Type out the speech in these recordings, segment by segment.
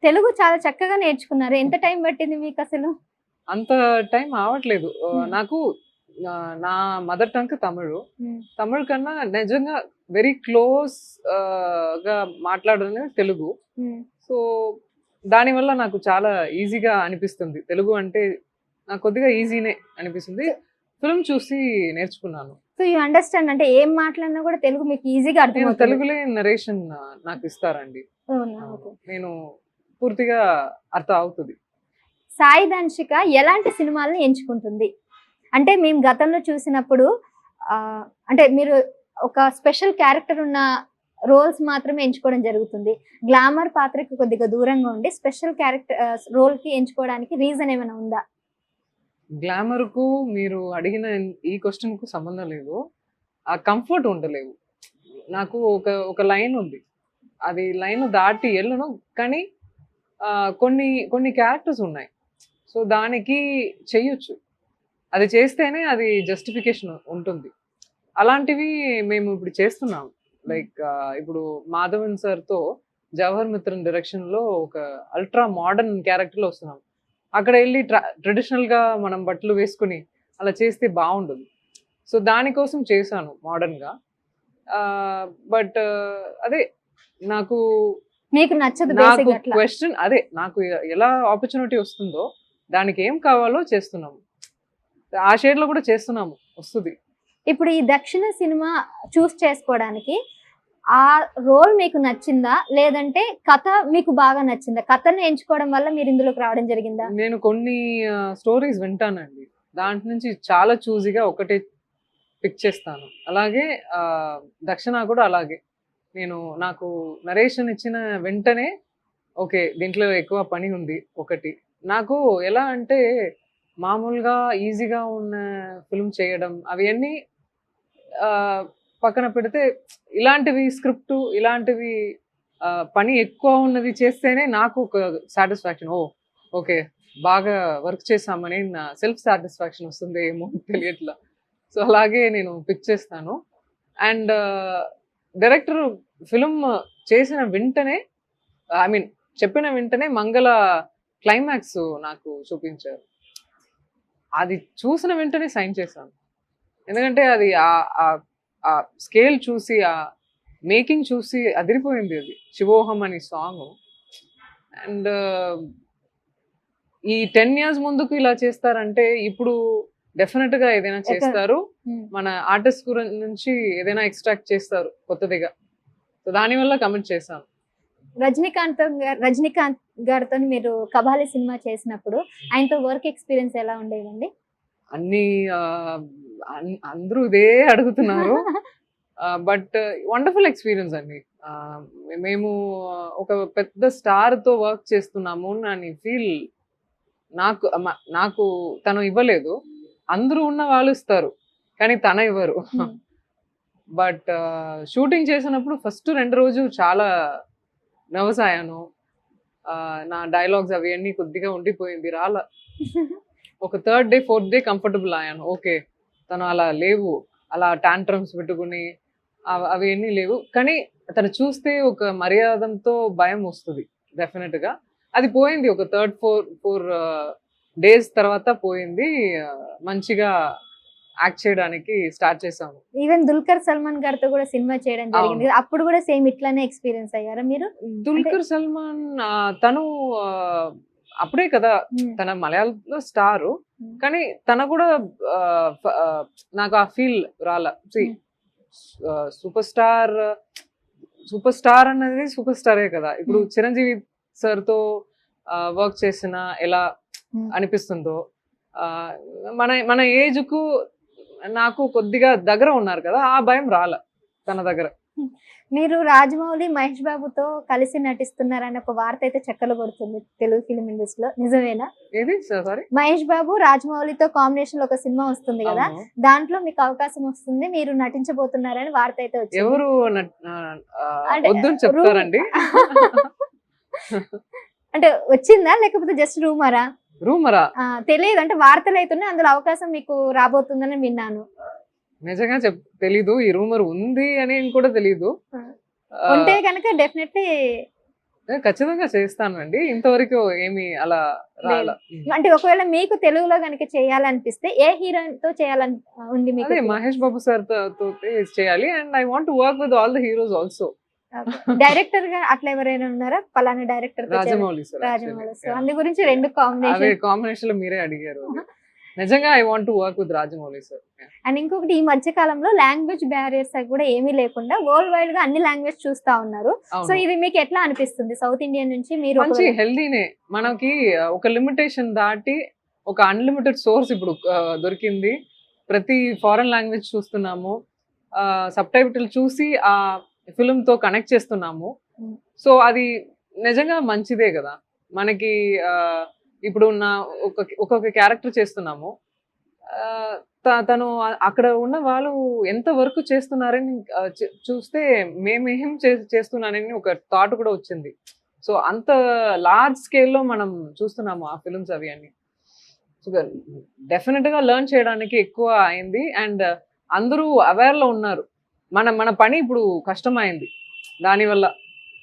తెలుగు చాలా చక్కగా నేర్చుకున్నారు. ఎంత టైం పట్టింది మీకు అసలు? అంత టైం అవ్వట్లేదు. హ్మ్. నాకు నా మదర్ టంగ్ తమిళు. హ్మ్. తమిళ్ కన్నా నిజంగా వెరీ క్లోజ్ గా మాట్లాడడం తెలుగు. హ్మ్. సో, దానివల్ల నాకు చాలా ఈజీగా అనిపిస్తుంది. తెలుగు అంటే నాకు కొద్దిగా ఈజీనే అనిపిస్తుంది. సో ఫిల్మ్ చూసి నేర్చుకున్నాను. సో యూ అండర్‌స్టాండ్ అంటే ఏం మాట్లాడినా కూడా తెలుగు మీకు ఈజీగా నేను అర్థమవుతది. తెలుగులో నరేషన్ నాకు ఇస్తారండి. అవునా? ఓకే. నేను పూర్తిగా అర్థం అవుతది. సాయి ధన్షిక ఎలాంటి సినిమాల్ని ఎంచుకుంటుంది? అంటే మేము గతంలో చూసినప్పుడు అంటే మీరు ఒక స్పెషల్ క్యారెక్టర్ ఉన్న రోల్స్ మాత్రమే ఎంచుకోవడం జరుగుతుంది. గ్లామర్ పాత్రకి కొద్దిగా దూరంగా ఉండి స్పెషల్ క్యారెక్టర్ రోల్‌కి ఎంచుకోవడానికి రీజన్ ఏమైనా ఉందా? గ్లామర్‌కు మీరు అడిగిన ఈ క్వెషన్‌కు సంబంధం లేదు. ఆ కంఫర్ట్ ఉండలేవు. నాకు ఒక లైన్ ఉంది. అది లైన్ దాటి ఎళ్ళను. కానీ కొన్ని కొన్ని క్యారెక్టర్స్ ఉన్నాయి. సో, దానికి చెయ్యొచ్చు. అది చేస్తేనే అది జస్టిఫికేషన్ ఉంటుంది. అలాంటివి మేము ఇప్పుడు చేస్తున్నాం. లైక్ ఇప్పుడు మాధవన్ సార్‌తో 'జవహర్ మిత్రన్' డైరెక్షన్‌లో ఒక అల్ట్రా మోడర్న్ క్యారెక్టర్‌లో వస్తున్నాం. అక్కడ ఎళ్లి ట్రెడిషనల్‌గా మనం బట్టలు వేసుకొని అలా చేస్తే బావుండదు. సో, దానికోసం చేశాను మోడర్న్‌గా. బట్ అదే నాకు మీకు నచ్చదు నాకు బేసిక్‌గా అట్లా. క్వెషన్ అదే నాకు ఎలా ఆపర్చునిటీ వస్తుందో దానికి ఏం కావాలో చేస్తున్నాము. ఆ షేడ్‌లో కూడా చేస్తున్నాము. వస్తది. ఇప్పుడు ఈ 'దక్షిణ' సినిమా చూస్ చేసుకోవడానికి ఆ రోల్ మీకు నచ్చిందా? లేదంటే కథ మీకు బాగా నచ్చిందా? కథను ఎంచుకోవడం వల్ల మీరు ఇందులోకి రావడం జరిగిందా? నేను కొన్ని స్టోరీస్ వింటానండి. దాంట్లో నుంచి చాలా చూసీగా ఒకటే పిక్ చేస్తాను. అలాగే 'దక్షిణ' కూడా అలాగే. నాకు నరేషన్ ఇచ్చిన వెంటనే ఓకే. దీంట్లో ఎక్కువ పని ఉంది ఒకటి. నాకు ఎలా అంటే మామూలుగా ఈజీగా ఉన్న ఫిల్మ్ చేయడం అవన్నీ ఆహ్, పక్కన పెడితే ఇలాంటివి స్క్రిప్టు ఇలాంటివి పని ఎక్కువ ఉన్నది చేస్తేనే నాకు ఒక సాటిస్ఫాక్షన్. ఓహ్! ఓకే. బాగా వర్క్ చేశామని నా సెల్ఫ్ సాటిస్ఫాక్షన్ వస్తుంది ఏమో తెలియట్లా. సో, అలాగే నేను పిక్ చేస్తాను. అండ్ డైరెక్టర్ ఫిల్మ్ చేసిన వెంటనే ఐ మీన్ చెప్పిన వెంటనే 'మంగళ' క్లైమాక్స్ నాకు చూపించారు. అది చూసిన వెంటనే సైన్ చేశాను. ఎందుకంటే అది ఆ స్కేల్ చూసి, ఆ మేకింగ్ చూసి అదిరిపోయింది అది. 'శివోహం' అని సాంగు. అండ్ ఈ 10 ఇయర్స్ ముందుకు ఇలా చేస్తారంటే ఇప్పుడు డెఫినిట్‌గా ఏదైనా చేస్తారు. హ్మ్. మన ఆర్టిస్ట్ నుంచి ఏదైనా ఎక్స్‌ట్రాక్ట్ చేస్తారు కొత్తదిగా. సో, దానివల్ల కమిట్ చేశాను. రజనీకాంత్ గారితోని మీరు 'కబాలి' సినిమా చేసినప్పుడు ఆయనతో వర్క్ ఎక్స్‌పీరియన్స్ ఎలా ఉండేదండి? అన్నీ అందరూ ఇదే అడుగుతున్నారు. బట్ వండర్‌ఫుల్ ఎక్స్‌పీరియన్స్ అండి. ఆహ్, మేము ఒక పెద్ద స్టార్‌తో వర్క్ చేస్తున్నాము అని ఫీల్ నాకు తను ఇవ్వలేదు. అందరూ ఉన్న వాళ్ళు ఇస్తారు. కానీ తను ఇవ్వరు. హ్మ్. బట్ షూటింగ్ చేసినప్పుడు ఫస్ట్ 2 రోజులు చాలా నర్వస్ అయ్యాను. నా డైలాగ్స్ అవన్నీ కొద్దిగా ఉండిపోయింది. ఒక third day, fourth day comfortable అయ్యాను. ఓకే. తను అలా లేవు. అలా టాంట్రమ్స్ పెట్టుకొని అవన్నీ లేవు. కానీ తను చూస్తే ఒక మర్యాదతో భయం వస్తది డెఫినిట్‌గా. అది పోయింది. ఒక థర్డ్, ఫోర్ డేస్ తర్వాత పోయింది. మంచిగా యాక్ట్ చేయడానికి స్టార్ట్ చేశాము. ఈవెన్ 'దుల్కర్ సల్మాన్' గారితో కూడా సినిమా చేయడం జరిగింది అవును. కదా! అప్పుడు కూడా సేమ్ ఇట్లానే ఎక్స్‌పీరియన్స్ అయ్యారా మీరు? అంటే 'దుల్కర్ సల్మాన్' తను ఆహ్, అప్పుడే కదా! హ్మ్. తన మలయాళంలో స్టారు. హ్మ్. కానీ తన కూడా నాకు ఆ ఫీల్ రాలా. హ్మ్. సూపర్ స్టార్, సూపర్ స్టార్ అన్నది సూపర్ స్టారే కదా! ఇప్పుడు హ్మ్. 'చిరంజీవి' సార్‌తో వర్క్ చేసినా ఎలా హ్మ్. అనిపిస్తుందో, ఆహ్, మన మన ఏజ్‌కు నాకు కొద్దిగా దగ్గర ఉన్నారు కదా! ఆ భయం రాలా తన దగ్గర. హ్మ్. మీరు 'రాజమౌళి', 'మహేష్ బాబు'తో కలిసి నటిస్తున్నారని ఒక వార్త అయితే చక్కర్లు కొడుతుంది తెలుగు ఫిల్మ్ ఇండస్ట్రీలో. నిజమేనా? ఏది సారీ? 'మహేష్ బాబు', 'రాజమౌళి'తో కాంబినేషన్‌లో ఒక సినిమా వస్తుంది గదా! అవును. దాంట్లో మీకు అవకాశం వస్తుంది. మీరు నటించబోతున్నారని వార్త అయితే వచ్చింది. ఎవరు అంటే వద్దని రూమ్ చెప్తారండి? అంటే వచ్చిందా? లేకపోతే జస్ట్ రూమరా? రూమరా? తెలీదు. అంటే వార్తలైతున్నాయి. అందులో అవకాశం మీకు రాబోతుందని విన్నాను. నిజంగా తెలీదు. ఈ రూమర్ ఉంది అని కూడా తెలీదు. ఆ! ఉంటే ఆహ్, గనక డెఫినెట్‌లీ ఖచ్చితంగా చేస్తానండి. ఇంతవరకు ఏమి అలా రాలా. అంటే ఒకవేళ మీకు తెలుగులో గనుక చేయాలనిపిస్తే ఏ హీరోయిన్ తో చేయాలని ఉంది మీకు? అదే మహేష్ బాబు సార్ తోటి చేయాలి. And I want to work with all the heroes also. Director గా అట్లా ఎవరైనా ఉన్నారా? పలానా డైరెక్టర్ తో చేయాలి. రాజమౌళి సార్. రాజమౌళి. సో అందు గురించి 2 అదే కాంబినేషన్. కాంబినేషన్ లో మీరే అడిగారు. నిజంగా I want to work with Rajamouli sir. And ఇంకొకటి ఈ మధ్య కాలంలో లాంగ్వేజ్ బ్యారియర్స్ కూడా ఏమీ లేకుండా వరల్డ్ వైడ్ గా అన్ని లాంగ్వేజ్ చూస్తా ఉన్నారు. సో అవును. ఇది మీకు ఎట్లా అనిపిస్తుంది? సౌత్ ఇండియన్ నుంచి మీరు మంచి హెల్దీనే. మనకి ఒక లిమిటేషన్ దాటి ఒక అన్లిమిటెడ్ సోర్స్ ఇప్పుడు దొరికింది. ప్రతి ఫారెన్ లాంగ్వేజ్ చూస్తున్నాము. సబ్ టైటిల్ చూసి ఆ ఫిల్మ్ తో కనెక్ట్ చేస్తున్నాము. Mm. సో అది నిజంగా మంచిదే కదా. మనకి ఇప్పుడు ఒక్కొక్క క్యారెక్టర్ చేస్తున్నాము. తను అక్కడ ఉన్న వాళ్ళు ఎంత వర్క్ చేస్తున్నారని చూస్తే మేమేం చేస్తున్నానని ఒక థాట్ కూడా వచ్చింది. సో అంత లార్జ్ స్కేల్లో మనం చూస్తున్నాము ఆ ఫిల్మ్స్ అవి అన్ని. సో డెఫినెట్ గా లెర్న్ చేయడానికి ఎక్కువ అయింది. అండ్ అందరూ అవేర్ లో ఉన్నారు. మన పని ఇప్పుడు కష్టమైంది. దానివల్ల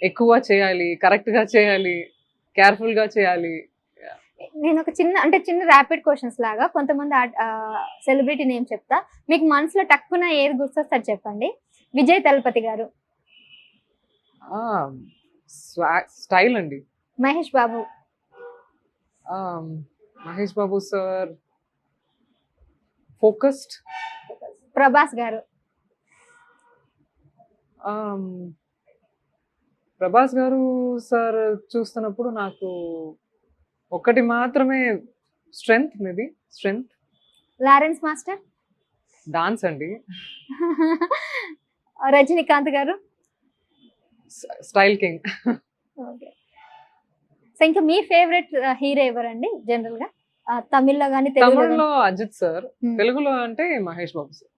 ఎక్కువ చేయాలి, కరెక్ట్ గా చేయాలి, కేర్ఫుల్ గా చేయాలి. నేను ఒక చిన్న ర్యాపిడ్ క్వశ్చన్స్ లాగా కొంతమంది సెలబ్రిటీ నేమ్ చెప్తా, మీకు మనసులో టక్కున ఏది గుర్తొస్తారు చెప్పండి. విజయ్ తలపతి గారు. స్టైల్ అండి. మహేష్ బాబు. Mahesh Babu sir focused. ప్రభాస్ గారు. ప్రభాస్ గారు సార్ చూస్తున్నప్పుడు నాకు ఒకటి మాత్రమే strength, maybe strength. Lawrence master. Dance అండి. రజనీకాంత్ గారు. Style king. సో ఇంకా మీ ఫేవరెట్ హీరో ఎవరండి జనరల్ గా? తమిళ్లో గానీ తమిళ్లో అజిత్ సార్, తెలుగులో అంటే మహేష్ బాబు సార్.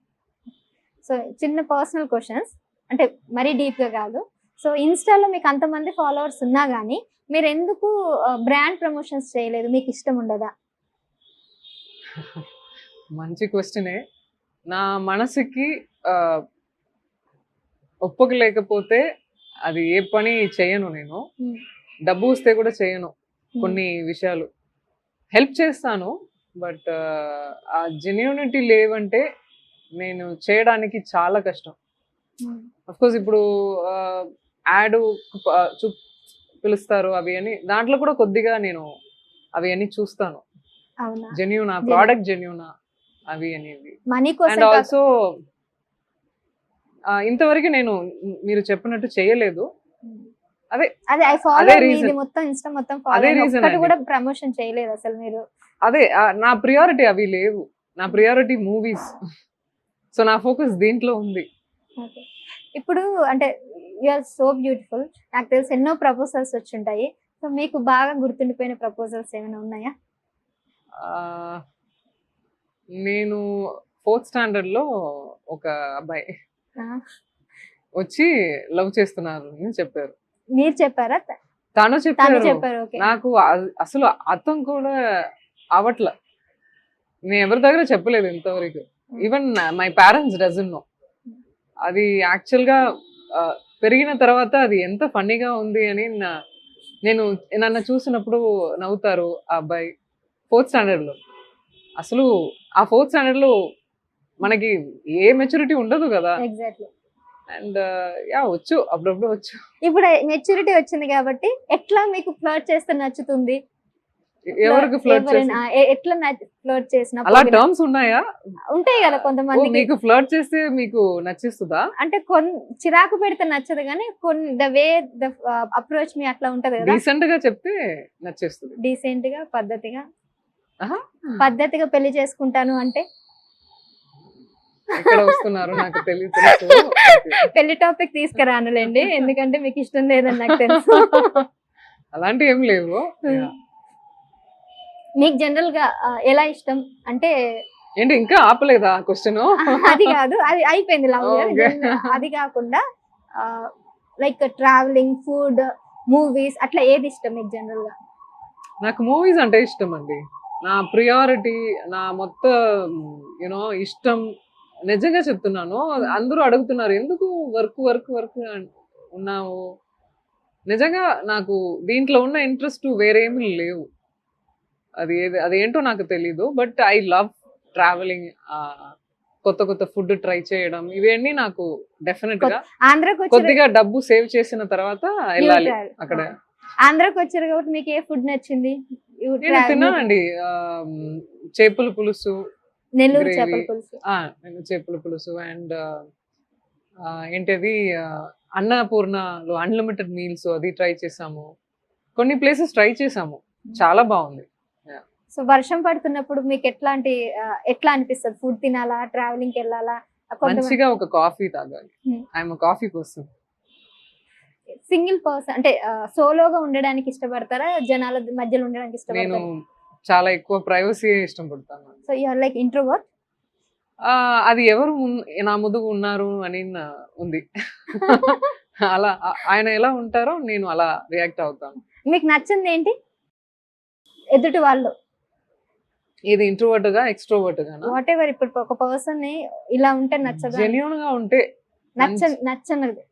సో చిన్న పర్సనల్ క్వశ్చన్స్, అంటే మరీ డీప్ గా కాదు. సో ఇన్స్టాలో మీకు అంతమంది ఫాలోవర్స్ ఉన్నా గానీ మీరు ఎందుకు బ్రాండ్ ప్రమోషన్స్ చేయలేదు? మీకు ఇష్టం ఉండదా? మంచి క్వశ్చనే. నా మనసుకి ఒప్పుకోలేకపోతే అది ఏ పని చేయను. నేను డబ్బు వస్తే కూడా చేయను. కొన్ని విషయాలు హెల్ప్ చేస్తాను, బట్ ఆ జెన్యూనిటీ లేవంటే నేను చేయడానికి చాలా కష్టం. అఫ్ కోర్స్ ఇప్పుడు యాడ్ పిలుస్తారు అవి అని, దాంట్లో కూడా కొద్దిగా నేను అవి అన్ని చూస్తాను. జెన్యూనా ప్రోడక్ట్, జెన్యూనా అవి అనేవి. అండ్ ఆల్సో ఇంతవరకు నేను మీరు చెప్పినట్టు చేయలేదు. అదే రీజన్. కూడా ప్రమోషన్ చేయలేదు అసలు మీరు. అదే నా ప్రియారిటీ అవి లేవు. నా ప్రియారిటీ మూవీస్. సో నా ఫోకస్ దీంట్లో ఉంది. ఇప్పుడు అంటే యు ఆర్ సో బ్యూటిఫుల్. నాకు తెలిసి ఎన్నో ప్రపోజల్స్ వచ్చుంటాయి. సో మీకు బాగా గుర్తుండిపోయిన ప్రపోజల్స్ ఏమైనా ఉన్నాయా? నేను 4th స్టాండర్డ్ లో ఒక అబ్బాయి వచ్చి లవ్ చేస్తున్నారు అని చెప్పారు. మీరు చెప్పారా? తను చెప్పారు. నాకు అసలు అర్థం కూడా అవట్ల. నేను ఎవరి దగ్గర చెప్పలేదు ఇంతవరకు. Even my parents doesn't know. అది యాక్చువల్ గా పెరిగిన తర్వాత అది ఎంత ఫన్నీగా ఉంది అని నేను నన్ను చూసినప్పుడు నవ్వుతారు ఆ అబ్బాయి. 4th స్టాండర్డ్ లో అసలు ఆ 4th స్టాండర్డ్ లో మనకి ఏ మెచ్యూరిటీ ఉండదు కదా. అండ్ వచ్చు, అప్పుడప్పుడు వచ్చు. ఇప్పుడు మెచ్యూరిటీ వచ్చింది కాబట్టి ఎట్లా మీకు ఫ్లర్ట్ చేస్తే నచ్చుతుంది? ఎవరికి ఫ్లర్ట్ ఎట్లా ఫ్లర్ట్ చేసిన అలా టర్మ్స్ ఉన్నాయా? ఉంటాయి కదా కొంతమంది. మీకు ఫ్లర్ట్ చేస్తే మీకు నచ్చిస్తుందా? అంటే చిరాకు పెడితే నచ్చదు కానీ కొన్ని ద వే ద అప్రోచ్ మీ అట్లా ఉంటది కదా. డీసెంట్ గా చెప్తే నచ్చేస్తుంది. డీసెంట్ గా పద్ధతిగా పెళ్లి చేసుకుంటాను అంటే ఎక్కడ వస్తున్నారు నాకు తెలియదు. పెళ్లి టాపిక్ తీసుకురానులేండి, ఎందుకంటే మీకు ఇష్టం లేదని నాకు తెలుసు. అలాంటి ఏం లేవు. మీకు జనరల్ గా ఎలా ఇష్టం అంటే ఏంటి ఇంకా ఆపలేదా క్వశ్చన్? అది కాదు, అది అయిపోయింది లవ్. అది కాకుండా లైక్ ట్రావెలింగ్, ఫుడ్, మూవీస్ అట్లా ఏది ఇష్టం మీకు జనరల్ గా? నాకు మూవీస్ అంటే ఇష్టం అండి. నా ప్రియారిటీ, నా మొత్తం యూనో ఇష్టం. నిజంగా చెప్తున్నాను. అందరూ అడుగుతున్నారు ఎందుకు వర్క్ వర్క్ వర్క్ ఉన్నావు. నిజంగా నాకు దీంట్లో ఉన్న ఇంట్రెస్ట్ వేరేమీ లేవు. అదేంటో నాకు తెలీదు. But I love travelling. కొత్త కొత్త ఫుడ్ ట్రై చేయడం ఇవన్నీ నాకు డెఫినెట్ గా ఆంధ్రాకి వచ్చారు కొద్దిగా డబ్బు సేవ్ చేసిన తర్వాత వెళ్ళాలి అక్కడ. ఆంధ్రాకి వచ్చారు కాబట్టి మీకు ఏ ఫుడ్ నచ్చింది? నేను తిన్నానండి. చేపల పులుసు, నెల్లూరు gravy. చేపల పులుసు. నేను చేపల పులుసు అండ్ ఏంటది అన్నపూర్ణలో అన్లిమిటెడ్ మీల్స్ అది ట్రై చేసాము. కొన్ని ప్లేసెస్ ట్రై చేసాము, చాలా బాగుంది. సో వర్షం పడుతున్నప్పుడు మీకు ఎట్లా అనిపిస్తుంది? ఫుడ్ తినాలా, ట్రావెలింగ్ కి వెళ్ళాలా? మంచిగా ఒక కాఫీ తాగాలి. Hmm. I'm coffee person. Single person అంటే సోలోగా ఉండడానికి ఇష్టపడతారా, జనాల మధ్యలో ఉండడానికి నేను ఇష్టపడతారా? చాలా ఎక్కువ ప్రైవసీ ఇష్టపడతాను. So you are like introvert. అది ఎవరు నా ముందు ఉన్నారు అని ఉంది. అలా ఆయన ఎలా ఉంటారో నేను అలా రియాక్ట్ అవుతాను. మీకు నచ్చింది ఏంటి ఎదుటి వాళ్ళు? ఇది ఇంట్రోవర్ట్ గా ఎక్స్ట్రోవర్ట్ గానా? What ever. ఇప్పుడు ఒక పర్సన్ ని ఇలా ఉంటే నచ్చదా? జెన్యూన్ గా ఉంటే నచ్చనది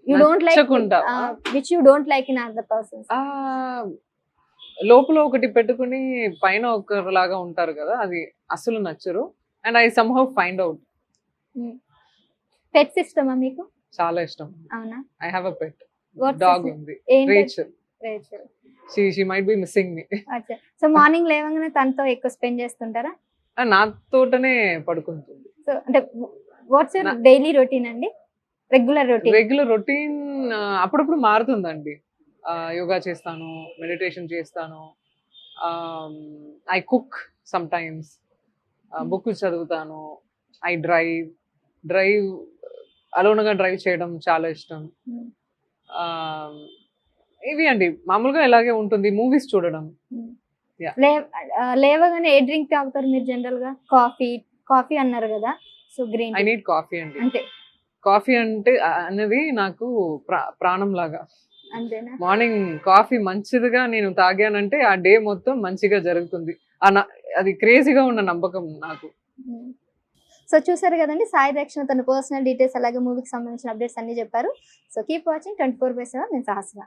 యు డోంట్ లైక్ నచ్చకుండా. Which you don't like in other persons. లోపల ఒకటి పెట్టుకుని పైన ఒకలాగా ఉంటారు కదా, అది అసలు నచ్చరు. And I somehow find out. Pets ఇష్టమా మీకు? చాలా ఇష్టం. అవునా? I have a pet What's dog his name? ఉంది, ఏంటి? Rachel. Rachel. She might be missing me. అచ్చా. సో మార్నింగ్ లేవగానే తనతో ఎక్కువ స్పెండ్ చేస్తుంటారా? నాతోటనే పడుకుంటుంది. సో అంటే వాట్స్ యువర్ డైలీ రొటీన్ అండి? Regular routine. రెగ్యులర్ రొటీన్ అప్పుడప్పుడు మారుతుందండి. యోగా చేస్తాను, మెడిటేషన్ చేస్తాను, I cook some times, book చదువుతాను, ఐ డ్రైవ్ అలోన్గా డ్రైవ్ చేయడం చాలా ఇష్టం. ఇవి అండి మామూలుగా ఇలాగే ఉంటుంది. మూవీస్ చూడడం. లేవగానే ఏ డ్రింక్ తాగుతారు మీరు జనరల్ గా? కాఫీ అన్నారు కదా, so green I need coffee అండి. అంతే. కాఫీ అంటే అనేది నాకు ప్రాణం లాగా. అంతేనా? మార్నింగ్ కాఫీ మంచిదిగా నేను తాగానంటే ఆ డే మొత్తం మంచిగా జరుగుతుంది. అది క్రేజీగా ఉన్న నమ్మకం నాకు. సో చూసారు కదండి, సాయి దక్షిణ తన పర్సనల్ డీటెయిల్స్ అలాగే మూవీకి సంబంధించిన అప్డేట్స్ అన్ని చెప్పారు. So keep watching 24/7. నేను సహస్ర.